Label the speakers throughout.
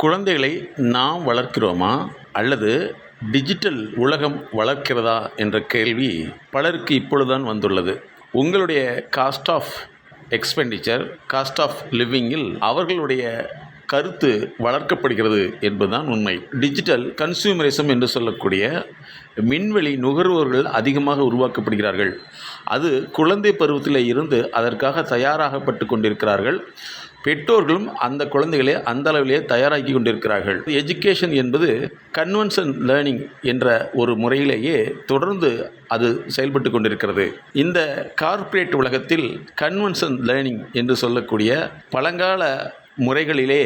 Speaker 1: குழந்தைகளை நாம் வளர்க்கிறோமா அல்லது டிஜிட்டல் உலகம் வளர்க்கிறதா என்ற கேள்வி பலருக்கு இப்பொழுதுதான் வந்துள்ளது. உங்களுடைய cost of expenditure, cost of லிவிங்கில் அவர்களுடைய கருத்து வளர்க்கப்படுகிறது என்பதுதான் உண்மை. டிஜிட்டல் கன்சியூமரிசம் என்று சொல்லக்கூடிய மின்வெளி நுகர்வோர்கள் அதிகமாக உருவாக்கப்படுகிறார்கள். அது குழந்தை பருவத்தில் இருந்து அதற்காக தயாராகப்பட்டு கொண்டிருக்கிறார்கள். பெற்றோர்களும் அந்த குழந்தைகளை அந்த அளவிலே தயாராக்கி கொண்டிருக்கிறார்கள். எஜுகேஷன் என்பது கன்வென்ஷன் லேர்னிங் என்ற ஒரு முறையிலேயே தொடர்ந்து அது செயல்பட்டு கொண்டிருக்கிறது. இந்த கார்ப்பரேட் உலகத்தில் கன்வென்ஷன் லேர்னிங் என்று சொல்லக்கூடிய பழங்கால முறைகளிலே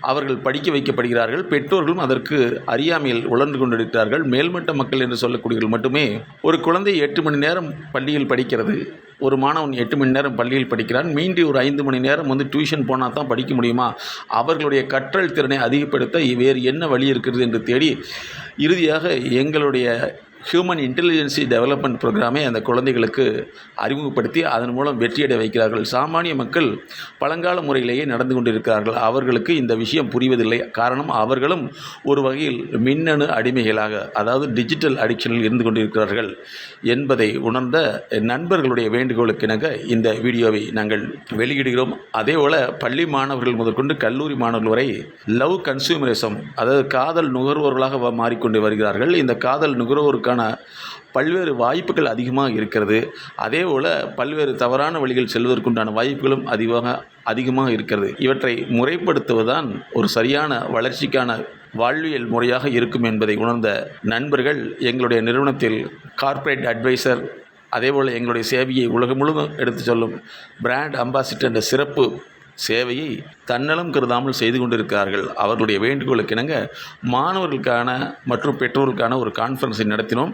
Speaker 1: அவர்கள் படிக்க வைக்கப்படுகிறார்கள். பெற்றோர்களும் அதற்கு அறியாமையில் உழன்று கொண்டிருக்கிறார்கள். மேல்மட்ட மக்கள் என்று சொல்லக்கூடியவர்கள் மட்டுமே ஒரு குழந்தை 8 மணி நேரம் பள்ளியில் படிக்கிறது, ஒரு மாணவன் 8 மணி நேரம் பள்ளியில் படிக்கிறான், மீண்டு ஒரு 5 மணி நேரம் டியூஷன் போனால் தான் படிக்க முடியுமா, அவர்களுடைய கற்றல் திறனை அதிகப்படுத்த வேறு என்ன வழி இருக்கிறது என்று தேடி இறுதியாக எங்களுடைய ஹியூமன் இன்டெலிஜென்சி டெவலப்மெண்ட் ப்ரோக்ராமை அந்த குழந்தைகளுக்கு அறிமுகப்படுத்தி அதன் மூலம் வெற்றியடை வைக்கிறார்கள். சாமானிய மக்கள் பழங்கால முறையிலேயே நடந்து கொண்டிருக்கிறார்கள். அவர்களுக்கு இந்த விஷயம் புரிவதில்லை. காரணம், அவர்களும் ஒரு வகையில் மின்னணு அடிமைகளாக, அதாவது டிஜிட்டல் அடிக்ஷனில் இருந்து கொண்டிருக்கிறார்கள் என்பதை உணர்ந்த நண்பர்களுடைய வேண்டுகோளுக்கிணங்க இந்த வீடியோவை நாங்கள் வெளியிடுகிறோம். அதேபோல் பள்ளி மாணவர்கள் முதற்கொண்டு கல்லூரி மாணவர்கள் வரை லவ் கன்சியூமரிசம், அதாவது காதல் நுகர்வோர்களாக மாறிக்கொண்டு வருகிறார்கள். இந்த காதல் நுகர்வோருக்கான பல்வேறு வாய்ப்புகள் அதிகமாக இருக்கிறது. அதேபோல் பல்வேறு தவறான வழிகள் செல்வதற்குண்டான வாய்ப்புகளும் அதிகமாக இருக்கிறது. இவற்றை முறைப்படுத்துவதுதான் ஒரு சரியான வளர்ச்சிக்கான வாழ்வியல் முறையாக இருக்கும் என்பதை உணர்ந்த நண்பர்கள் எங்களுடைய நிறுவனத்தில் கார்ப்பரேட் அட்வைசர், அதேபோல் எங்களுடைய சேவையை உலகம் முழுவதும் எடுத்து சொல்லும் பிராண்ட் அம்பாசிடர் என்ற சிறப்பு சேவையை தன்னலம் கருதாமல் செய்து கொண்டிருக்கிறார்கள். அவர்களுடைய வேண்டுகோளுக்கிணங்க மாணவர்களுக்கான மற்றும் பெற்றோர்களுக்கான ஒரு கான்ஃபரன்ஸை நடத்தினோம்.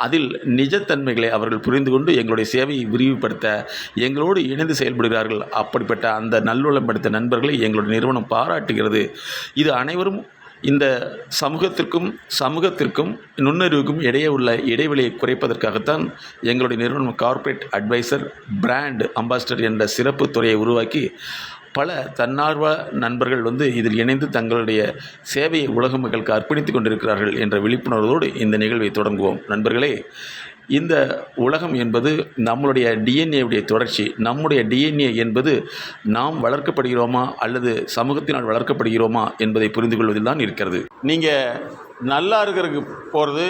Speaker 1: அதில் நிஜத்தன்மைகளை அவர்கள் புரிந்து கொண்டு எங்களுடைய சேவையை விரிவுபடுத்த எங்களோடு இணைந்து செயல்படுகிறார்கள். அப்படிப்பட்ட அந்த நல்லுள்ளம் படுத்த நண்பர்களை எங்களுடைய நிறுவனம் பாராட்டுகிறது. இது அனைவரும் இந்த சமூகத்திற்கும் நுண்ணறிவுக்கும் இடையே உள்ள இடைவெளியை குறைப்பதற்காகத்தான் எங்களுடைய நிறுவனம் கார்ப்பரேட் அட்வைசர் பிராண்ட் அம்பாசிடர் என்ற சிறப்பு துறையை உருவாக்கி பல தன்னார்வ நண்பர்கள் இதில் இணைந்து தங்களுடைய சேவையை உலக மக்களுக்கு அர்ப்பணித்துக் கொண்டிருக்கிறார்கள் என்ற விழிப்புணர்வோடு இந்த நிகழ்வை தொடங்குவோம். நண்பர்களே, இந்த உலகம் என்பது நம்மளுடைய டிஎன்ஏவுடைய தொடர்ச்சி. நம்முடைய டிஎன்ஏ என்பது நாம் வளர்க்கப்படுகிறோமா அல்லது சமூகத்தினால் வளர்க்கப்படுகிறோமா என்பதை புரிந்து கொள்வதில் தான் இருக்கிறது. நீங்கள் நல்லா இருக்கிறதுக்கு போகிறது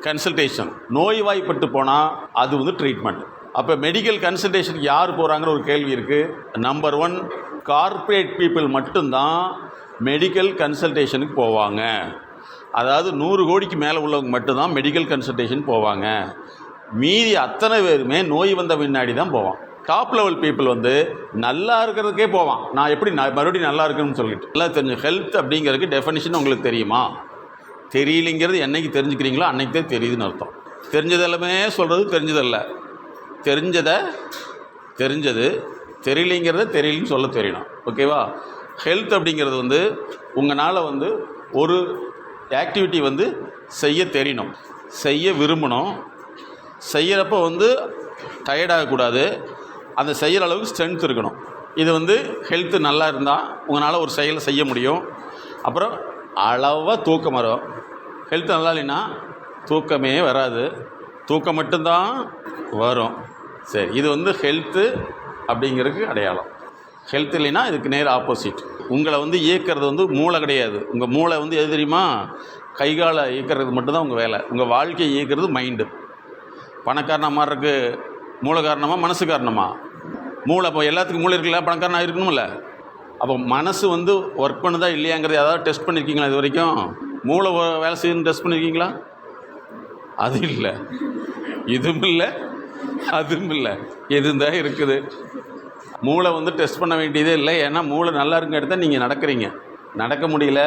Speaker 1: கன்சல்டேஷன், நோய்வாய்ப்பட்டு போனால் அது ட்ரீட்மெண்ட். அப்போ மெடிக்கல் கன்சல்டேஷனுக்கு யார் போகிறாங்கன்னு ஒரு கேள்வி இருக்குது. நம்பர் 1, கார்ப்பரேட் பீப்புள் மட்டும்தான் மெடிக்கல் கன்சல்டேஷனுக்கு போவாங்க. அதாவது 100 கோடிக்கு மேலே உள்ளவங்க மட்டும்தான் மெடிக்கல் கன்சல்டேஷன் போவாங்க. மீதி அத்தனை பேருமே நோய் வந்த பின்னாடி தான் போவான். டாப் லெவல் பீப்புள் நல்லா இருக்கிறதுக்கே போவான். நான் எப்படி மறுபடியும் நல்லா இருக்குன்னு சொல்லிட்டு நல்லா தெரிஞ்சு ஹெல்த் அப்படிங்கிறதுக்கு டெஃபினிஷன் உங்களுக்கு தெரியுமா? தெரியலைங்கிறது என்னைக்கு தெரிஞ்சுக்கிறீங்களோ அன்னைக்கு தான் தெரியுதுன்னு அர்த்தம். தெரிஞ்சதெல்லாமே சொல்கிறது தெரிஞ்சதல்ல, தெரிஞ்சது தெரியலைங்கிறத தெரியலன்னு சொல்ல தெரியணும். ஓகேவா? ஹெல்த் அப்படிங்கிறது உங்களால் ஒரு ஆக்டிவிட்டி செய்ய தெரியணும், செய்ய விரும்பணும். செய்கிறப்ப டயர்டாகக்கூடாது, அந்த செய்கிற அளவுக்கு ஸ்ட்ரென்த் இருக்கணும். இது ஹெல்த்து நல்லா இருந்தால் உங்களால் ஒரு செயலை செய்ய முடியும். அப்புறம் அளவாக தூக்கம் வரும். ஹெல்த் நல்லா இல்லைன்னா தூக்கமே வராது, தூக்கம் மட்டும்தான் வரும். சரி, இது ஹெல்த்து அப்படிங்கிறதுக்கு அடையாளம். ஹெல்த் இல்லைன்னா இதுக்கு நேர் ஆப்போசிட். உங்களை இயக்கிறது மூளை கிடையாது. உங்கள் மூளை எது தெரியுமா? கைகால இயக்கிறது மட்டும்தான் உங்கள் வேலை. உங்கள் வாழ்க்கையை இயக்கிறது மைண்டு. பணக்காரனாக மாறுறதுக்கு மூளை காரணமா மனசு காரணமா? மூளை. இப்போ எல்லாத்துக்கும் மூளை இருக்குல்ல, பணக்காரனாக இருக்கணும்ல. அப்போ மனசு ஒர்க் பண்ணுதா இல்லையாங்கிறது ஏதாவது டெஸ்ட் பண்ணியிருக்கீங்களா இது வரைக்கும்? மூளை வேலை செய்யணும்னு டெஸ்ட் பண்ணியிருக்கீங்களா? அது இல்லை, இதுவும் இல்லை, அதுவும் இல்லை, எதுதான் இருக்குது. மூளை டெஸ்ட் பண்ண வேண்டியதே இல்லை. ஏன்னா மூளை நல்லா இருக்க இடத்த நீங்கள் நடக்கிறீங்க. நடக்க முடியல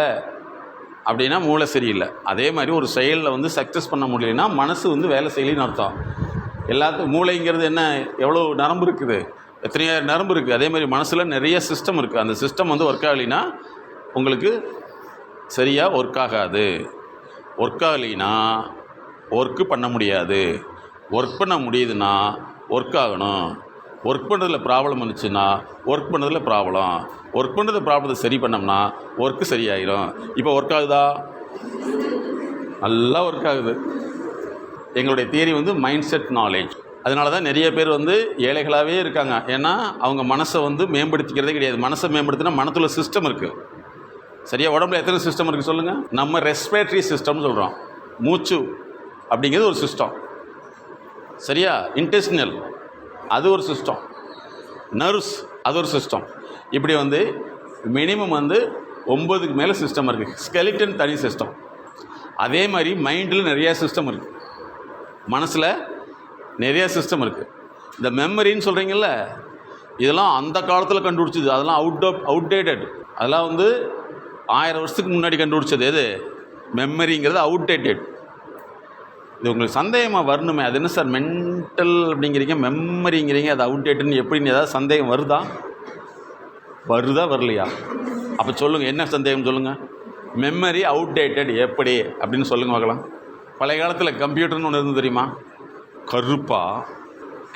Speaker 1: அப்படின்னா மூளை சரியில்லை. அதே மாதிரி ஒரு செயலில் சக்ஸஸ் பண்ண முடியலைன்னா மனசு வேலை செய்யலைன்னு அர்த்தம். எல்லாத்துக்கும் மூளைங்கிறது என்ன, எவ்வளோ நரம்பு இருக்குது, எத்தனையாயிரம் நரம்பு இருக்குது. அதே மாதிரி மனசில் நிறைய சிஸ்டம் இருக்குது. அந்த சிஸ்டம் ஒர்க் ஆகலைன்னா உங்களுக்கு சரியாக ஒர்க் ஆகாது. ஒர்க் ஆகலைன்னா ஒர்க்கு பண்ண முடியாது. ஒர்க் பண்ண முடியுதுன்னா ஒர்க் ஆகணும். ஒர்க் பண்ணுறதுல ப்ராப்ளம் வந்துச்சுன்னா ஒர்க் பண்ணுறதுல ப்ராப்ளத்தை சரி பண்ணோம்னா ஒர்க்கு சரியாயிடும். இப்போ ஒர்க் ஆகுதா? நல்லா ஒர்க் ஆகுது. எங்களுடைய தியரி வந்து மைண்ட் செட் நாலேஜ். அதனால தான் நிறைய பேர் வந்து ஏழைகளாகவே இருக்காங்க. ஏன்னா அவங்க மனசை வந்து மேம்படுத்திக்கிறதே கிடையாது. மனசை மேம்படுத்தினா மனத்துல சிஸ்டம் இருக்குது. சரியா? உடம்புல எத்தனை சிஸ்டம் இருக்குது சொல்லுங்கள்? நம்ம ரெஸ்பிரேட்டரி சிஸ்டம்னு சொல்கிறோம். மூச்சு அப்படிங்கிறது ஒரு சிஸ்டம். சரியா? இன்டெஸ்டினல் அது ஒரு சிஸ்டம். நர்வ்ஸ் அது ஒரு சிஸ்டம். இப்படி வந்து மினிமம் வந்து 9க்கு மேலே சிஸ்டம் இருக்குது. ஸ்கெலிட்டன் தனி சிஸ்டம். அதே மாதிரி மைண்டில் நிறையா சிஸ்டம் இருக்குது. மனசில் நிறையா சிஸ்டம் இருக்குது. இந்த மெமரின்னு சொல்கிறீங்கள, இதெல்லாம் அந்த காலத்தில் கண்டுபிடிச்சது. அதெல்லாம் அவுட்டேட்டட். அதெல்லாம் வந்து 1000 வருஷத்துக்கு முன்னாடி கண்டுபிடிச்சது. எது? மெமரிங்கிறது அவுட்டேட்டட். இது உங்களுக்கு சந்தேகமாக வரணுமே, அது என்ன சார் மென்டல் அப்படிங்கிறீங்க, மெமரிங்கிறீங்க, அது அவுட்டேட்டட்னு எப்படின்னு ஏதாவது சந்தேகம் வருதா வரலையா? அப்போ சொல்லுங்கள், என்ன சந்தேகம் சொல்லுங்கள். மெமரி அவுட்டேட்டட் எப்படி அப்படின்னு சொல்லுங்கள் பார்க்கலாம். பழைய காலத்தில் கம்ப்யூட்டர்னு ஒன்று இருந்து தெரியுமா? கருப்பாக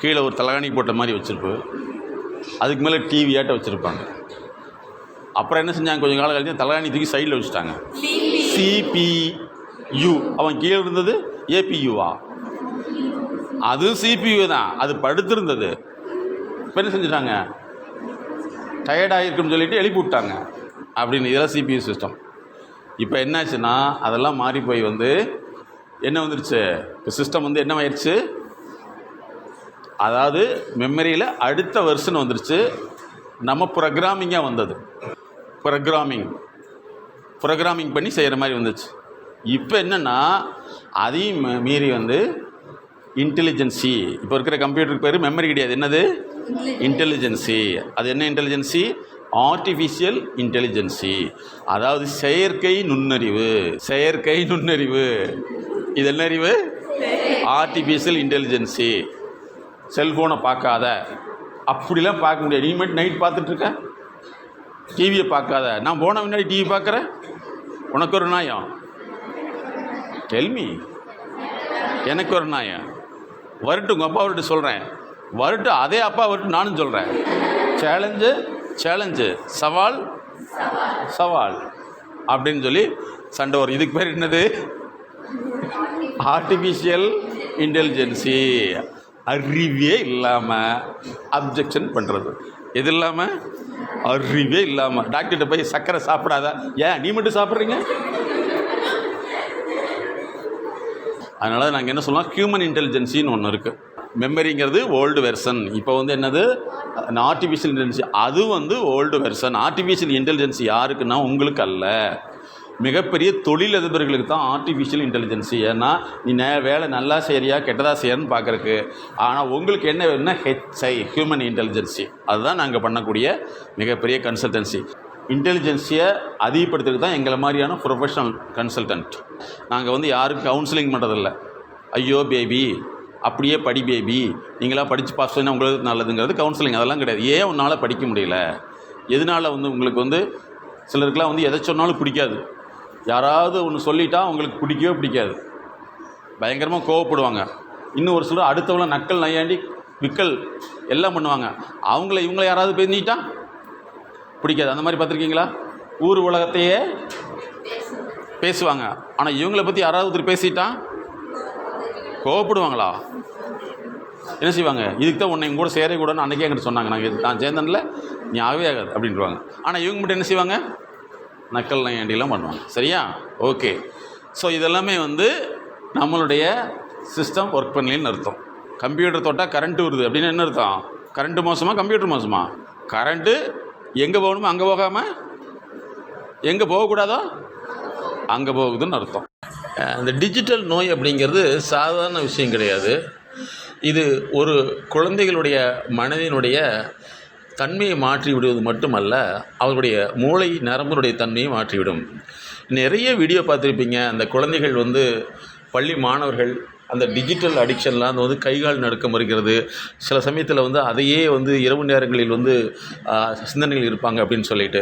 Speaker 1: கீழே ஒரு தலகாணி போட்ட மாதிரி வச்சுருப்பு, அதுக்கு மேலே டிவியாட்ட வச்சுருப்பாங்க. அப்புறம் என்ன செஞ்சாங்க, கொஞ்சம் காலம் கழிச்சு தலகாணி தூக்கி சைடில் வச்சுட்டாங்க. CPU. அவன் கீழே இருந்தது APUவா? அது CPU தான். அது படுத்திருந்தது. இப்போ என்ன செஞ்சுட்டாங்க, டயர்டாக இருக்குன்னு சொல்லிட்டு எழுப்பி விட்டாங்க அப்படின்னு. இதெல்லாம் CPU சிஸ்டம். இப்போ என்னாச்சுன்னா அதெல்லாம் மாறி போய் வந்து என்ன வந்துருச்சு, இப்போ சிஸ்டம் வந்து என்ன ஆயிடுச்சு, அதாவது மெமரியில் அடுத்த வெர்ஷன் வந்துருச்சு. நம்ம ப்ரோக்ராமிங்காக வந்தது. ப்ரோக்ராமிங் பண்ணி செய்கிற மாதிரி வந்துச்சு. இப்போ என்னென்னா அதையும் மீறி வந்து இன்டெலிஜென்சி. இப்போ இருக்கிற கம்ப்யூட்டருக்கு பேர் மெமரி கிடையாது. என்னது? இன்டெலிஜென்சி. அது என்ன இன்டெலிஜென்சி? Artificial intelligence. அதாவது செயற்கை நுண்ணறிவு. இது என்ன அறிவு? Artificial intelligence. செல்ஃபோனை பார்க்காத, அப்படிலாம் பார்க்க முடியாது. நீ மட்டும் நைட் பார்த்துட்ருக்க, டிவியை பார்க்காத. நான் போன முன்னாடி டிவி பார்க்குறேன், உனக்கு ஒரு நியாயம்? டெல்மி. எனக்கு ஒரு நியாயம். வரட்டும், உங்கள் அப்பா வரட்டு சொல்கிறேன், வரட்டும், அதே அப்பா வரட்டும் நானும் சொல்கிறேன். சேலஞ்சு, சவால் அப்படின்னு சொல்லி சண்டை வரும். இதுக்கு பேர் என்னது? Artificial intelligence. அறிவே இல்லாமல் அப்ஜெக்ஷன் பண்ணுறது. எது இல்லாமல்? அறிவே இல்லாமல். டாக்டர்கிட்ட போய் சர்க்கரை சாப்பிடாத, ஏன் நீ மட்டும் சாப்பிட்றீங்க? அதனால் நாங்கள் என்ன சொல்லலாம், ஹியூமன் இன்டெலிஜென்சின்னு ஒன்று இருக்குது. மெமரிங்கிறது ஓல்டு வெர்ஷன். இப்போ வந்து என்னது, ஆர்டிஃபிஷியல் இன்டெலிஜென்சி. அது வந்து ஓல்டு வெர்ஷன். ஆர்டிஃபிஷியல் இன்டெலிஜென்சி யாருக்குன்னா உங்களுக்கு அல்ல, மிகப்பெரிய தொழிலதிபர்களுக்கு தான் ஆர்டிஃபிஷியல் இன்டெலிஜென்சி. ஏன்னா நீ வேலை நல்லா செய்கிறியா கெட்டதாக செய்யறன்னு பார்க்குறக்கு. ஆனால் உங்களுக்கு என்ன வேணும்னா HI, ஹியூமன் இன்டெலிஜென்சி. அதுதான் நாங்கள் பண்ணக்கூடிய மிகப்பெரிய கன்சல்டன்சி. இன்டெலிஜென்சியை அதிகப்படுத்துறதுக்கு தான் எங்களை மாதிரியான ப்ரொஃபஷனல் கன்சல்டன்ட். நாங்கள் வந்து யாருக்கும் கவுன்சிலிங் பண்ணுறதில்ல. ஐயோ பேபி, அப்படியே படி பேபி, நீங்களாம் படித்து பாஸ் பண்ணால் உங்களுக்கு நல்லதுங்கிறது கவுன்சிலிங். அதெல்லாம் கிடையாது. ஏன் உன்னால் படிக்க முடியல, எதனால் வந்து உங்களுக்கு வந்து சிலருக்குலாம் வந்து எதை சொன்னாலும் பிடிக்காது. யாராவது ஒன்று சொல்லிட்டா உங்களுக்கு பிடிக்காது, பயங்கரமாக கோவப்படுவாங்க. இன்னும் ஒரு சிலர் அடுத்தவங்கள நக்கல் நையாண்டி விக்கல் எல்லாம் பண்ணுவாங்க. இவங்கள யாராவது பேசிட்டா பிடிக்காது. அந்த மாதிரி பார்த்துருக்கீங்களா? ஊர் உலகத்தையே பேசுவாங்க. ஆனால் இவங்கள பற்றி யாராவது ஒருத்தர் பேசிட்டா கோவப்படுவாங்களா? என்ன செய்வாங்க? இதுக்கு தான் உன்னை கூட சேரக்கூடாதுன்னு அன்றைக்கே என்கிட்ட சொன்னாங்க. நான் சேர்ந்தனில் நீ ஆகவே ஆகாது அப்படின்ட்டுருவாங்க. ஆனால் இவங்க மட்டும் என்ன செய்வாங்க? நக்கல் நையாண்டிலாம் பண்ணுவாங்க. சரியா? ஓகே. ஸோ இதெல்லாமே வந்து நம்மளுடைய சிஸ்டம் ஒர்க் பண்ணலன்னு அர்த்தம். கம்ப்யூட்டர் தொட்டால் கரண்ட்டு வருது அப்படின்னு என்ன அர்த்தம்? கரண்ட்டு மோசமா கம்ப்யூட்டர் மோசமா? கரண்ட்டு எங்கே போகணுமோ அங்கே போகாமல் எங்கே போகக்கூடாதோ அங்கே போகுதுன்னு அர்த்தம். இந்த டிஜிட்டல் நோய் அப்படிங்கிறது சாதாரண விஷயம் கிடையாது. இது ஒரு குழந்தைகளுடைய மனதினுடைய தன்மையை மாற்றி விடுவது மட்டுமல்ல, அவருடைய மூளை நரம்பினுடைய தன்மையை மாற்றிவிடும். நிறைய வீடியோ பார்த்துருப்பீங்க. அந்த குழந்தைகள் வந்து பள்ளி மாணவர்கள் அந்த டிஜிட்டல் அடிக்ஷன்லாம் அந்த வந்து கைகால் நடுக்கம் வருகிறது. சில சமயத்தில் வந்து அதையே வந்து இரவு நேரங்களில் வந்து சிந்தனைகள் இருப்பாங்க அப்படின்னு சொல்லிட்டு.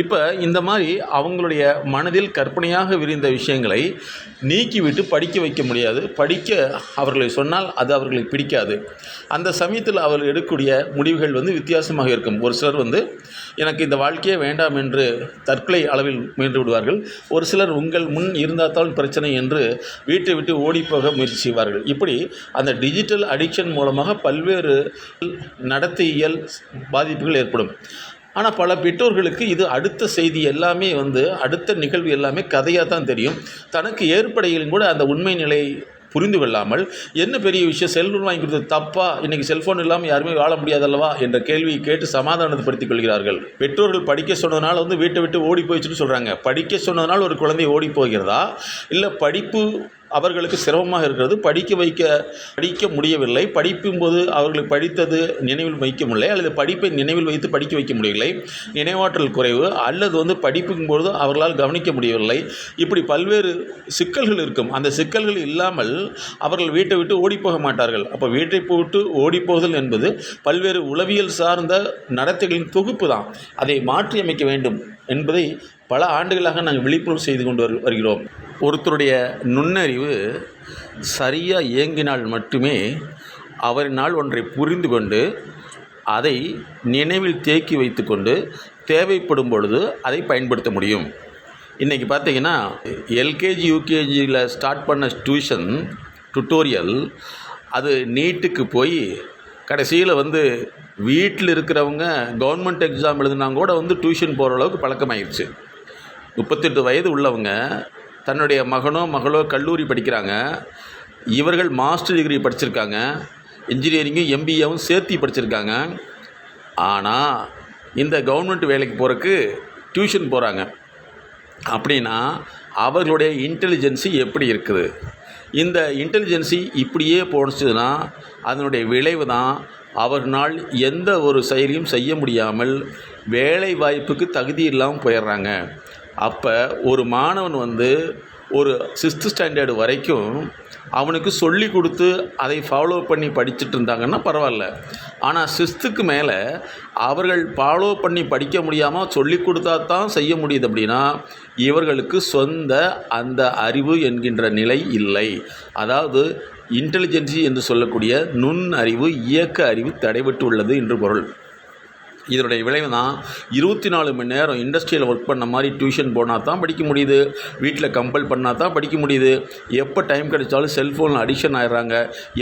Speaker 1: இப்போ இந்த மாதிரி அவங்களுடைய மனதில் கற்பனையாக விரிந்த விஷயங்களை நீக்கிவிட்டு படிக்க வைக்க முடியாது. படிக்க அவர்களை சொன்னால் அது அவர்களுக்கு பிடிக்காது. அந்த சமயத்தில் அவர்கள் எடுக்கக்கூடிய முடிவுகள் வந்து வித்தியாசமாக இருக்கும். ஒரு சிலர் வந்து எனக்கு இந்த வாழ்க்கையே வேண்டாம் என்று தற்கொலை அளவில் முயன்று விடுவார்கள். ஒரு சிலர் உங்கள் முன் இருந்தால்தான் பிரச்சனை என்று வீட்டை விட்டு ஓடிப்போக முயற்சி செய்வார்கள். இப்படி அந்த டிஜிட்டல் அடிக்ஷன் மூலமாக பல்வேறு நடத்தையியல் பாதிப்புகள் ஏற்படும். ஆனால் பல பெற்றோர்களுக்கு இது அடுத்த செய்தி எல்லாமே வந்து அடுத்த நிகழ்வு எல்லாமே கதையாக தான் தெரியும். தனக்கு ஏற்படையிலும் கூட அந்த உண்மை நிலை புரிந்து கொள்ளாமல் என்ன பெரிய விஷயம், செல்ஃபோன் வாங்கி கொடுத்தது தப்பா, இன்றைக்கி செல்ஃபோன் இல்லாமல் யாருமே வாழ முடியாதல்லவா என்ற கேள்வியை கேட்டு சமாதானப்படுத்திக் கொள்கிறார்கள். பெற்றோர்கள் படிக்க சொன்னதுனால வந்து வீட்டை விட்டு ஓடி போயிடுச்சுன்னு சொல்கிறாங்க. படிக்க சொன்னதுனால ஒரு குழந்தை ஓடி போகிறதா, இல்லை படிப்பு அவர்களுக்கு சிரமமாக இருக்கிறது, படிக்க முடியவில்லை, படிக்கும்போது அவர்களுக்கு படித்தது நினைவில் வைக்க முடியலை, அல்லது படிப்பை நினைவில் வைத்து படிக்க வைக்க முடியவில்லை, நினைவாற்றல் குறைவு, அல்லது வந்து படிக்கும்போது அவர்களால் கவனிக்க முடியவில்லை, இப்படி பல்வேறு சிக்கல்கள் இருக்கும். அந்த சிக்கல்கள் இல்லாமல் அவர்கள் வீட்டை விட்டு ஓடிப்போக மாட்டார்கள். அப்போ வீட்டை போட்டு ஓடிப்போதல் என்பது பல்வேறு உளவியல் சார்ந்த நடத்தைகளின் தொகுப்பு தான். அதை மாற்றியமைக்க வேண்டும் என்பதை பல ஆண்டுகளாக நாங்கள் விழிப்புணர்வு செய்து கொண்டு வருகிறோம். ஒருத்தருடைய நுண்ணறிவு சரியாக இயங்கினால் மட்டுமே அவரினால் ஒன்றை புரிந்து கொண்டு அதை நினைவில் தேக்கி வைத்து கொண்டு தேவைப்படும் பொழுது அதை பயன்படுத்த முடியும். இன்றைக்கி பார்த்திங்கன்னா எல்கேஜி யூகேஜியில் ஸ்டார்ட் பண்ண டுட்டோரியல் அது நீட்டுக்கு போய் கடைசியில் வந்து வீட்டில் இருக்கிறவங்க கவர்மெண்ட் எக்ஸாம் எழுதுனா கூட வந்து டியூஷன் போகிற அளவுக்கு பழக்கமாகிடுச்சு. 38 வயது உள்ளவங்க தன்னுடைய மகனோ மகளோ கல்லூரி படிக்கிறாங்க. இவர்கள் மாஸ்டர் டிகிரி படிச்சிருக்காங்க, இன்ஜினியரிங்கும் எம்பிஏவும் சேர்த்து படிச்சிருக்காங்க. ஆனால் இந்த கவர்மெண்ட் வேலைக்கு போகிறதுக்கு டியூஷன் போகிறாங்க. அப்படின்னா அவர்களுடைய இன்டெலிஜென்சி எப்படி இருக்குது? இந்த இன்டெலிஜென்சி இப்படியே போணுச்சுன்னா அதனுடைய விளைவு தான் அவர்களால் எந்த ஒரு செயலையும் செய்ய முடியாமல் வேலை வாய்ப்புக்கு தகுதி இல்லாமல் போயிடுறாங்க. அப்போ ஒரு மாணவன் வந்து ஒரு 6th ஸ்டாண்டர்டு வரைக்கும் அவனுக்கு சொல்லி கொடுத்து அதை ஃபாலோ பண்ணி படிச்சுட்டு இருந்தாங்கன்னா பரவாயில்ல. ஆனால் 6th மேலே அவர்கள் ஃபாலோ பண்ணி படிக்க முடியாமல் சொல்லி கொடுத்தா தான் செய்ய முடியுது. அப்படின்னா இவர்களுக்கு சொந்த அந்த அறிவு என்கின்ற நிலை இல்லை. அதாவது இன்டெலிஜென்சி என்று சொல்லக்கூடிய நுண்ணறிவு, இயக்க அறிவு தடைபட்டு உள்ளது என்று பொருள். இதனுடைய விளைவு தான் 24 மணி நேரம் இண்டஸ்ட்ரியில் ஒர்க் பண்ண மாதிரி டியூஷன் போனால் தான் படிக்க முடியுது, வீட்டில் கம்பல் பண்ணால் தான் படிக்க முடியுது. எப்போ டைம் கிடைச்சாலும் செல்ஃபோனில் அடிக்ஷன் ஆகிடுறாங்க,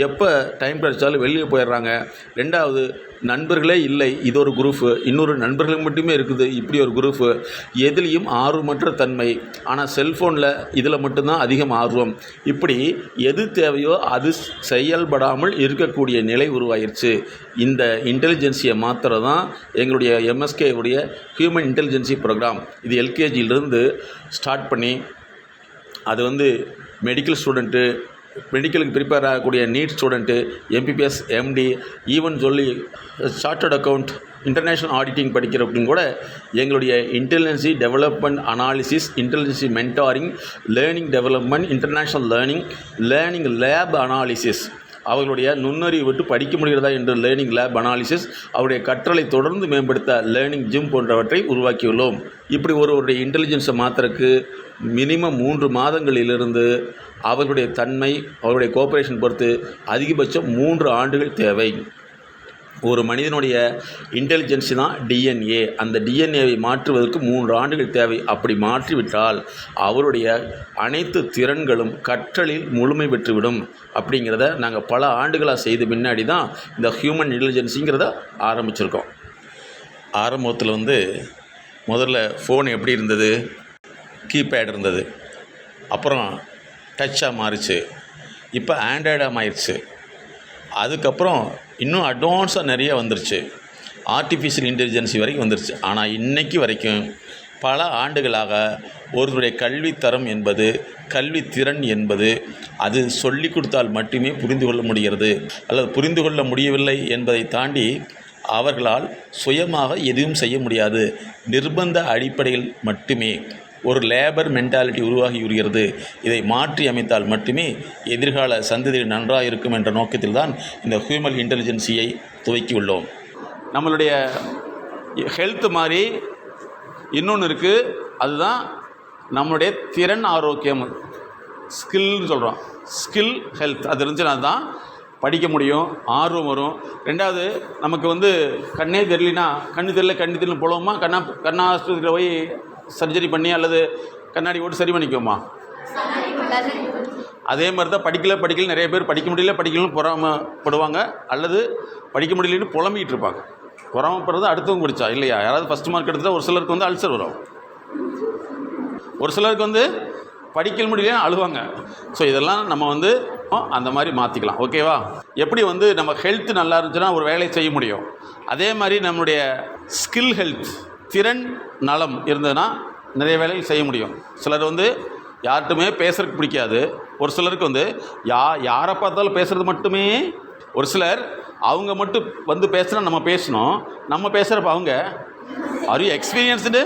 Speaker 1: எப்போ டைம் கிடைச்சாலும் வெளியே போயிடுறாங்க. ரெண்டாவது, நண்பர்களே இல்லை, இது ஒரு குரூப்பு, இன்னொரு நண்பர்களுக்கு மட்டுமே இருக்குது, இப்படி ஒரு குரூப்பு. எதுலேயும் ஆர்வமற்ற தன்மை, ஆனால் செல்ஃபோனில் இதில் மட்டும்தான் அதிகம் ஆர்வம். இப்படி எது தேவையோ அது செயல்படாமல் இருக்கக்கூடிய நிலை உருவாயிருச்சு. இந்த இன்டெலிஜென்சியை மாத்திரம் தான் எங்களுடைய எம்எஸ்கேவுடைய ஹியூமன் இன்டெலிஜென்சி ப்ரோக்ராம். இது எல்கேஜியிலிருந்து ஸ்டார்ட் பண்ணி அது வந்து மெடிக்கல் ஸ்டூடெண்ட்டு, மெடிக்கலுக்கு ப்ரிப்பேர் ஆகக்கூடிய NEET student, MBBS, MD, even சொல்லி சார்ட்டர்ட் அக்கௌண்ட், இன்டர்நேஷ்னல் ஆடிட்டிங் படிக்கிறவங்க கூட எங்களுடைய intelligence development analysis, intelligence mentoring, learning development, international learning lab analysis, அவர்களுடைய நுண்ணறிவு விட்டு படிக்க முடிகிறதா என்று லேர்னிங் லேப் அனாலிசிஸ், அவருடைய கற்றலை தொடர்ந்து மேம்படுத்த லேர்னிங் ஜிம் போன்றவற்றை உருவாக்கியுள்ளோம். இப்படி ஒருவருடைய இன்டெலிஜென்ஸை மாத்திரக்கு மினிமம் 3 மாதங்களிலிருந்து அவர்களுடைய தன்மை, அவருடைய கோஆப்ரேஷன் பொறுத்து அதிகபட்சம் 3 ஆண்டுகள் தேவை. ஒரு மனிதனுடைய இன்டெலிஜென்சி தான் டிஎன்ஏ. அந்த டிஎன்ஏவை மாற்றுவதற்கு 3 ஆண்டுகள் தேவை. அப்படி மாற்றிவிட்டால் அவருடைய அனைத்து திறன்களும் கற்றலில் முழுமை பெற்றுவிடும். அப்படிங்கிறத நாங்கள் பல ஆண்டுகளாக செய்த பின்னாடி தான் இந்த ஹியூமன் இன்டெலிஜென்சிங்கிறத ஆரம்பிச்சிருக்கோம். ஆரம்பத்தில் வந்து முதல்ல ஃபோன் எப்படி இருந்தது, கீபேட் இருந்தது, அப்புறம் டச்சாக மாறிச்சு, இப்போ ஆண்ட்ராய்டாக மாறிடுச்சு. அதுக்கப்புறம் இன்னும் அட்வான்ஸாக நிறைய வந்துருச்சு, ஆர்டிஃபிஷியல் இன்டெலிஜென்சி வரைக்கும் வந்துருச்சு. ஆனால் இன்றைக்கி வரைக்கும் பல ஆண்டுகளாக ஒருவருடைய கல்வித்தரம் என்பது, கல்வித்திறன் என்பது அது சொல்லி கொடுத்தால் மட்டுமே புரிந்து கொள்ள முடிகிறது, அல்லது புரிந்து கொள்ள முடியவில்லை என்பதை தாண்டி அவர்களால் சுயமாக எதுவும் செய்ய முடியாது. நிர்பந்த அடிப்படையில் மட்டுமே ஒரு லேபர் மென்டாலிட்டி உருவாகி வருகிறது. இதை மாற்றி அமைத்தால் மட்டுமே எதிர்கால சந்ததிகள் நன்றாக இருக்கும் என்ற நோக்கத்தில் தான் இந்த ஹியூமன் இன்டெலிஜென்சியை துவக்கியுள்ளோம். நம்மளுடைய ஹெல்த் மாதிரி இன்னொன்று இருக்குது, அதுதான் நம்மளுடைய திறன் ஆரோக்கியம், ஸ்கில்னு சொல்கிறோம். ஸ்கில் ஹெல்த் அது இருந்துச்சுன்னா தான் படிக்க முடியும், ஆர்வம் வரும். ரெண்டாவது, நமக்கு கண்ணே தெரியலனா கண்ணு தெரியல போலோமா, கண்ணா ஆஸ்பத்திரியில் போய் சர்ஜரி பண்ணி அல்லது கண்ணாடி போட்டு சரி பண்ணிக்குவோமா? அதே மாதிரி தான் படிக்கல நிறைய பேர் படிக்க முடியலன்னு பொறாமப்படுவாங்க, அல்லது படிக்க முடியலன்னு புலம்பிகிட்டு இருப்பாங்க. பொறாமப்படுறது அடுத்தவங்க படித்தா இல்லையா? யாராவது ஃபஸ்ட் மார்க் எடுத்தால் ஒரு சிலருக்கு அல்சர் வரும், ஒரு சிலருக்கு படிக்க முடியல அழுவாங்க. ஸோ இதெல்லாம் நம்ம அந்த மாதிரி மாற்றிக்கலாம். ஓகேவா? எப்படி நம்ம ஹெல்த் நல்லா இருந்துச்சுன்னா ஒரு வேலையை செய்ய முடியும், அதே மாதிரி நம்மளுடைய ஸ்கில் ஹெல்த் திறன் நலம் இருந்ததுன்னா நிறைய வேலைகள் செய்ய முடியும். சிலர் யார்கிட்டுமே பேசுறதுக்கு பிடிக்காது, ஒரு சிலருக்கு யாரை பார்த்தாலும் பேசுகிறது மட்டுமே. ஒரு சிலர் அவங்க மட்டும் பேசுனா நம்ம பேசணும், நம்ம பேசுகிறப்ப அவங்க ஆர் யூ எக்ஸ்பீரியன்ஸ்டு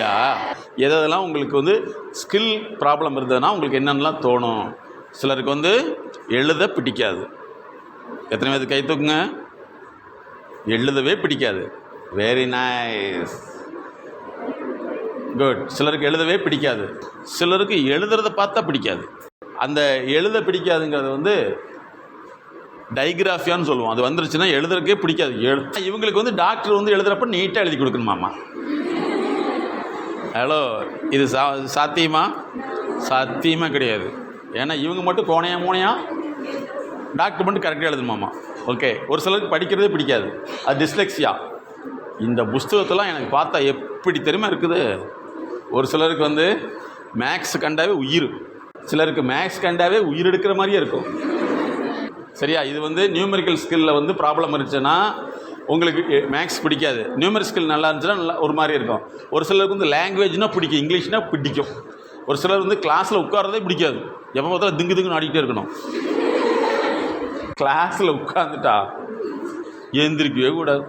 Speaker 1: யா எதெல்லாம் உங்களுக்கு ஸ்கில் ப்ராப்ளம் இருந்ததுன்னா உங்களுக்கு என்னென்னலாம் தோணும். சிலருக்கு எழுத பிடிக்காது. எத்தனை பேருக்கு கை தூக்குங்க. எழுதவே பிடிக்காது. Very nice, good. சிலருக்கு எழுதவே பிடிக்காது, சிலருக்கு எழுதுறதை பார்த்தா பிடிக்காது. அந்த எழுத பிடிக்காதுங்கிறது டைகிராஃபியான்னு சொல்லுவோம். அது வந்துருச்சுன்னா எழுதுறதுக்கே பிடிக்காது. இவங்களுக்கு டாக்டர் எழுதுறப்ப நீட்டாக எழுதி கொடுக்கணுமாம்மா. ஹலோ, இது சாத்தியமா? சாத்தியமாக கிடையாது. ஏன்னா இவங்க மட்டும் கோணையா டாக்டர் மட்டும் கரெக்டாக எழுதணுமாம்மா. ஓகே. ஒரு சிலருக்கு படிக்கிறதே பிடிக்காது, அது டிஸ்லெக்ஸியா. இந்த புஸ்தகத்தெல்லாம் எனக்கு பார்த்தா எப்படி தெரியுமா இருக்குது. ஒரு சிலருக்கு மேக்ஸ் கண்டாவே உயிர், சிலருக்கு மேக்ஸ் கண்டாவே உயிர் எடுக்கிற மாதிரியே இருக்கும். சரியா? இது நியூமெரிக்கல் ஸ்கில்லில் ப்ராப்ளம் இருந்துச்சுன்னா உங்களுக்கு மேக்ஸ் பிடிக்காது. நியூமரிக்கல் ஸ்கில் நல்லா இருந்துச்சுன்னா நல்லா ஒரு மாதிரி இருக்கும். ஒரு சிலருக்கு லாங்குவேஜ்னால் பிடிக்கும், இங்கிலீஷ்னால் பிடிக்கும். ஒரு சிலர் கிளாஸில் உட்காரதே பிடிக்காது, எப்போ பார்த்தாலும் திங்குன்னு ஆடிக்கிட்டே இருக்கணும். கிளாஸில் உட்காந்துட்டா எழுந்திரிக்கவே கூடாது.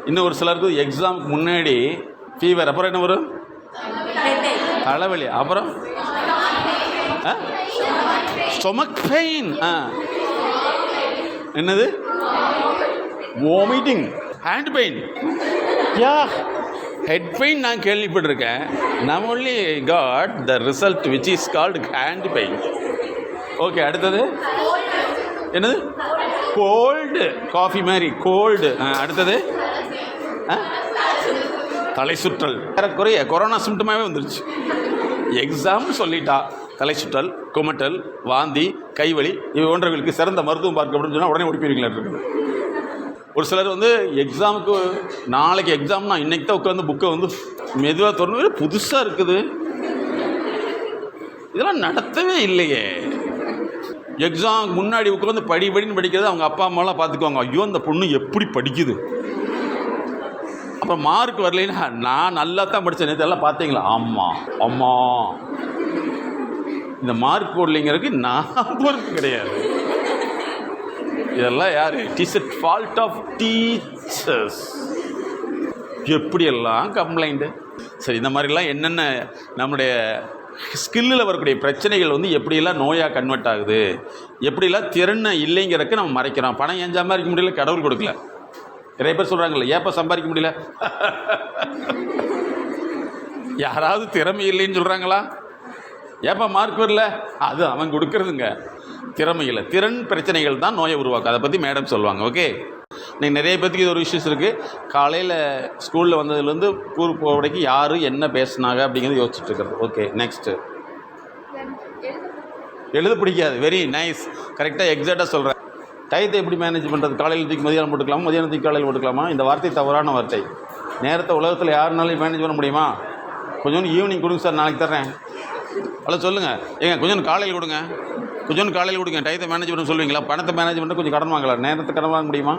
Speaker 1: இன்னும் ஒரு சிலருக்கு எக்ஸாமுக்கு முன்னாடி ஃபீவர், அப்புறம் என்ன வரும்? தலைவலி, அப்புறம் ஸ்டொமக் பெயின், என்னது vomiting, hand pain, ya head pain நான் கேள்விப்பட்டிருக்கேன். நான் only got the result which is called hand pain. Okay, அடுத்தது என்னது? கோல்டு, காஃபி மாதிரி கோல்டு. அடுத்தது தலை சுற்றல். ஏறக்குறைய கொரோனா சிம்டமாகவே வந்துருச்சு. எக்ஸாம்னு சொல்லிட்டா தலை சுற்றல், குமட்டல், வாந்தி, கைவலி இவை போன்றவர்களுக்கு சிறந்த மருத்துவம் பார்க்க அப்படின்னு சொன்னால் உடனே ஓடிப்பீங்களா இருக்குது. ஒரு சிலர் எக்ஸாமுக்கு நாளைக்கு எக்ஸாம்னா இன்றைக்கி தான் உட்காந்து புக்கை மெதுவாக திறந்து புதுசாக இருக்குது, இதெல்லாம் நடத்தவே இல்லையே. எக்ஸாமுக்கு முன்னாடி உட்காந்து படின்னு படிக்கிறது அவங்க அப்பா அம்மாலாம் பார்த்துக்குவாங்க. ஐயோ அந்த பொண்ணு எப்படி படிக்குது. அப்புறம் மார்க் வரலைன்னா நான் நல்லா தான் படித்தேன், நேற்று எல்லாம் பார்த்தீங்களா? ஆமாம் ஆமாம், இந்த மார்க் போடலைங்கிறதுக்கு நான் பொறுப்பு கிடையாது. இதெல்லாம் யார்? It is a fault of teachers. எப்படியெல்லாம் கம்ப்ளைண்ட்டு. சரி, இந்த மாதிரிலாம் என்னென்ன நம்முடைய ஸ்கில்லில் வரக்கூடிய பிரச்சனைகள் எப்படியெல்லாம் நோயாக கன்வெர்ட் ஆகுது, எப்படிலாம் திறனை இல்லைங்கிறதுக்கு நம்ம மறைக்கிறோம். பணம் ஏன் சம்பாதிக்க முடியல? கடவுள் கொடுக்கல. நிறைய பேர் சொல்கிறாங்கல்ல, ஏப்போ சம்பாதிக்க முடியல? யாராவது திறமை இல்லைன்னு சொல்கிறாங்களா? ஏப்பா மார்க் வரல? அது அவன் கொடுக்குறதுங்க. திறமையில் திறன் பிரச்சனைகள் தான் நோயை உருவாக்கும். அதை பற்றி மேடம் சொல்லுவாங்க. ஓகே, நீங்கள் நிறைய பேருக்கு இது ஒரு இஷ்யூஸ் இருக்குது. காலையில் ஸ்கூலில் வந்ததுலேருந்து கூறு போக வரைக்கும் யார் என்ன பேசுனாங்க அப்படிங்கிறது யோசிச்சுட்டு இருக்கிறது. Okay, next. எழுத பிடிக்காது. வெரி நைஸ், கரெக்டாக எக்ஸாக்டாக சொல்கிறேன். டயத்தை எப்படி மேனேஜ் பண்ணுறது? காலையில் தூக்கி மதியானம் போட்டுக்கலாமா, மதியானம் தூக்கி காலையில் போட்டுக்கலாமா? இந்த வார்த்தை தவறான வார்த்தை. நேரத்தை உலகத்தில் யாருனாலும் மேனேஜ் பண்ண முடியுமா? கொஞ்சோண்டு ஈவினிங் கொடுங்க சார், நாளைக்கு தர்றேன். அல்ல சொல்லுங்கள், ஏங்க கொஞ்சோண்டு காலையில் கொடுங்க, கொஞ்சோண்டு காலையில் கொடுங்க. டயத்தை மேனேஜ் பண்ண சொல்லுவீங்களா? பணத்தை மேனேஜ் பண்ண கொஞ்சம் கடன் வாங்கலாம், நேரத்தை கடன் வாங்க முடியுமா?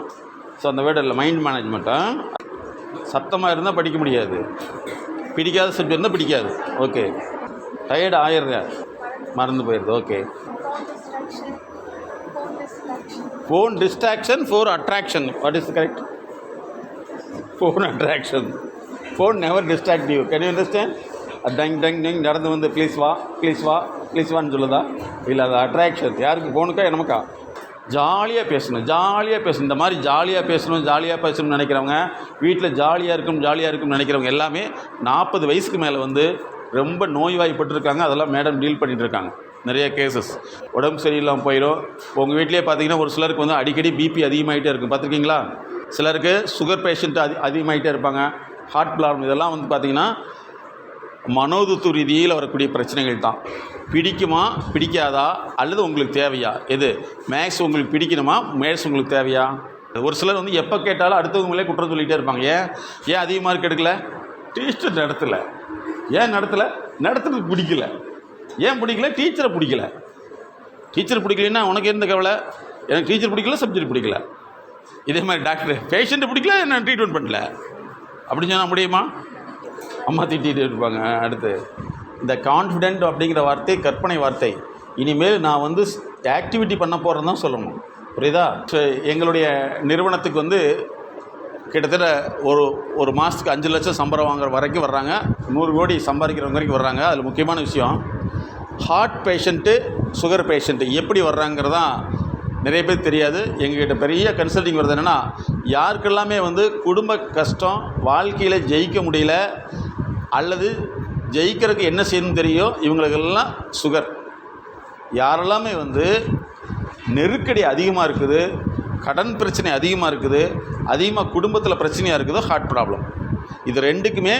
Speaker 1: ஸோ அந்த வேர்டு இல்லை, மைண்ட் மேனேஜ்மெண்ட்டாக. சத்தமாக இருந்தால் படிக்க முடியாது, பிடிக்காத சப்ஜெக்ட் இருந்தால் பிடிக்காது. ஓகே, டயர்டு ஆயிடுங்க, மறந்து போயிடுது. Okay, phone distraction, phone attraction. What is correct? Phone attraction. Phone never distract you. Can you understand? Tongue tongue tongue நடந்து வந்து ப்ளீஸ் வா ப்ளீஸ் வா ப்ளீஸ் வான்னு சொல்லுதா? இல்லை அது அட்ராக்ஷன். யாருக்கு? ஃபோனுக்கா நமக்கா? ஜாலியாக பேசணும். இந்த மாதிரி ஜாலியாக பேசணும்னு நினைக்கிறவங்க, வீட்டில் ஜாலியாக இருக்கும்னு நினைக்கிறவங்க எல்லாமே 40 வயசுக்கு மேலே வந்து ரொம்ப நோய்வாய்ப்பட்டிருக்காங்க. அதெல்லாம் மேடம் டீல் பண்ணிகிட்டு இருக்காங்க. நிறைய கேசஸ் உடம்பு சரியில்லாமல் போயிடும். உங்கள் வீட்டிலே பார்த்தீங்கன்னா ஒரு சிலருக்கு வந்து அடிக்கடி பிபி அதிகமாகிட்டே இருக்கும், பார்த்துருக்கீங்களா? சிலருக்கு சுகர் பேஷண்ட் அதிகமாகிட்டே இருப்பாங்க, ஹார்ட் ப்ராப்ளம். இதெல்லாம் வந்து பார்த்திங்கன்னா மனோதத்துவ ரீதியில் வரக்கூடிய பிரச்சனைகள் தான். பிடிக்குமா பிடிக்காதா அல்லது உங்களுக்கு தேவையா? எது? மேக்ஸ் உங்களுக்கு பிடிக்கணுமா, மேக்ஸ் உங்களுக்கு தேவையா? ஒரு சிலர் வந்து எப்போ கேட்டாலும் அடுத்தவங்களே குற்றம் சொல்லிகிட்டே இருப்பாங்க. ஏன் அதிக மார்க் எடுக்கலை? டீச்சர் நடத்தலை. ஏன் நடத்துறது பிடிக்கல. ஏன் பிடிக்கல? டீச்சரை பிடிக்கல. டீச்சர் பிடிக்கலன்னா உனக்கு எந்த கவலை? எனக்கு டீச்சர் பிடிக்கல, சப்ஜெக்ட் பிடிக்கல. இதே மாதிரி டாக்டர் பேஷண்ட்டு பிடிக்கல, நான் ட்ரீட்மெண்ட் பண்ணல அப்படின்னு சொன்னால் முடியுமா? அம்மா திட்டிகிட்டு இருப்பாங்க. அடுத்து இந்த கான்ஃபிடென்ட் அப்படிங்கிற வார்த்தை கற்பனை வார்த்தை. இனிமேல் நான் வந்து ஆக்டிவிட்டி பண்ண போகிறேன்னு தான் சொல்லணும், புரியுதா? ஸோ எங்களுடைய நிறுவனத்துக்கு வந்து கிட்டத்தட்ட ஒரு மாதத்துக்கு 5 லட்சம் சம்பளம் வாங்குற வரைக்கும் வர்றாங்க, 100 கோடி சம்பாதிக்கிறவங்க வரைக்கும் வர்றாங்க. அதில் முக்கியமான விஷயம், ஹார்ட் பேஷண்ட்டு, சுகர் பேஷண்ட்டு எப்படி வர்றாங்கிறதான் நிறைய பேர் தெரியாது. எங்ககிட்ட பெரிய கன்சல்டிங் வருது. என்னென்னா, யாருக்கெல்லாமே வந்து குடும்ப கஷ்டம், வாழ்க்கையில் ஜெயிக்க முடியல அல்லது ஜெயிக்கிறதுக்கு என்ன செய்யணும்னு தெரியும், இவங்களுக்கெல்லாம் சுகர். யாரெல்லாமே வந்து நெருக்கடி அதிகமாக இருக்குது, கடன் பிரச்சனை அதிகமாக இருக்குது, அதிகமாக குடும்பத்தில் பிரச்சனையாக இருக்குதோ, ஹார்ட் ப்ராப்ளம். இது ரெண்டுக்குமே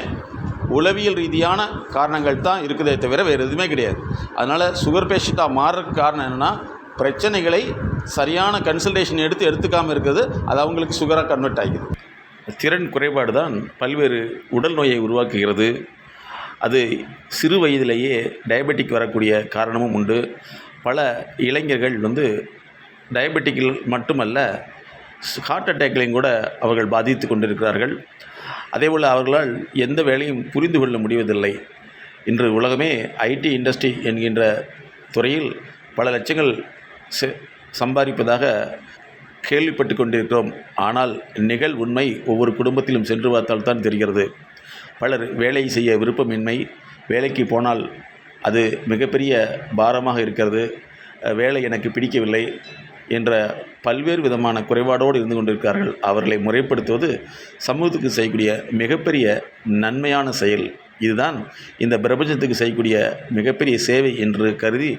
Speaker 1: உளவியல் ரீதியான காரணங்கள் தான் இருக்குதே தவிர வேறு எதுவுமே கிடையாது. அதனால் சுகர் பேஷண்ட்டாக மாறுறதுக்கு காரணம் என்னென்னா, பிரச்சனைகளை சரியான கன்சல்டேஷன் எடுத்துக்காமல் இருக்குது. அது அவங்களுக்கு சுகராக கன்வெர்ட் ஆகிக்குது. திறன் குறைபாடு தான் பல்வேறு உடல் நோயை உருவாக்குகிறது. அது சிறு வயதிலேயே டயபெட்டிக் வரக்கூடிய காரணமும் உண்டு. பல இளைஞர்கள் வந்து டயபெட்டிக்கில் மட்டுமல்ல, ஹார்ட் அட்டாக்லையும் கூட அவர்கள் பாதித்து கொண்டிருக்கிறார்கள். அதேபோல் அவர்களால் எந்த வேலையும் புரிந்து கொள்ள முடிவதில்லை. இன்று உலகமே ஐடி இண்டஸ்ட்ரி என்கின்ற துறையில் பல லட்சங்கள் சம்பாதிப்பதாக கேள்விப்பட்டு கொண்டிருக்கிறோம். ஆனால் உண்மை ஒவ்வொரு குடும்பத்திலும் சென்று பார்த்தால் தான் தெரிகிறது. பலர் வேலை செய்ய விருப்பமின்மை, வேலைக்கு போனால் அது மிகப்பெரிய பாரமாக இருக்கிறது, வேலை எனக்கு பிடிக்கவில்லை என்ற பல்வேறு விதமான குறைபாடோடு இருந்து கொண்டிருக்கிறார்கள். அவர்களை முறைப்படுத்துவது சமூகத்துக்கு செய்யக்கூடிய மிகப்பெரிய நன்மையான செயல். இதுதான் இந்த பிரபஞ்சத்துக்கு செய்யக்கூடிய மிகப்பெரிய சேவை என்று கருதி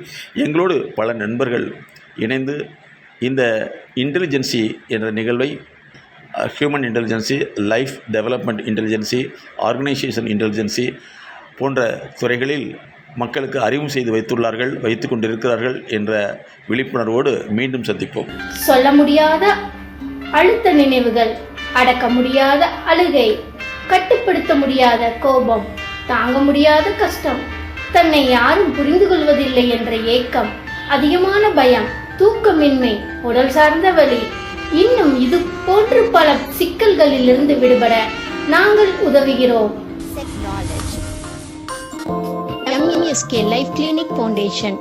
Speaker 1: எங்களோடு பல நண்பர்கள் இணைந்து இந்த இன்டெலிஜென்சி என்ற நிகழ்வை human intelligence, life development intelligence, organisation intelligence போன்ற துறைகளில் மக்களுக்கு அறிவும் செய்து வைத்து கொண்டிருக்கிறார்கள் என்ற விழிப்புணர்வோடு மீண்டும் சந்திப்போம்.
Speaker 2: சொல்ல முடியாத அழுத்த நினைவுகள், அடக்க முடியாத அழுகை, கட்டுப்படுத்த முடியாத கோபம், தாங்க முடியாத கஷ்டம், தன்னை யாரும் புரிந்து கொள்வதில்லை என்ற ஏக்கம், அதிகமான பயம், தூக்கமின்மை, உடல் சார்ந்த வலி, இன்னும் இது போன்று பல சிக்கல்களிலிருந்து விடுபட நாங்கள் உதவுகிறோம். MSK Life Clinic Foundation.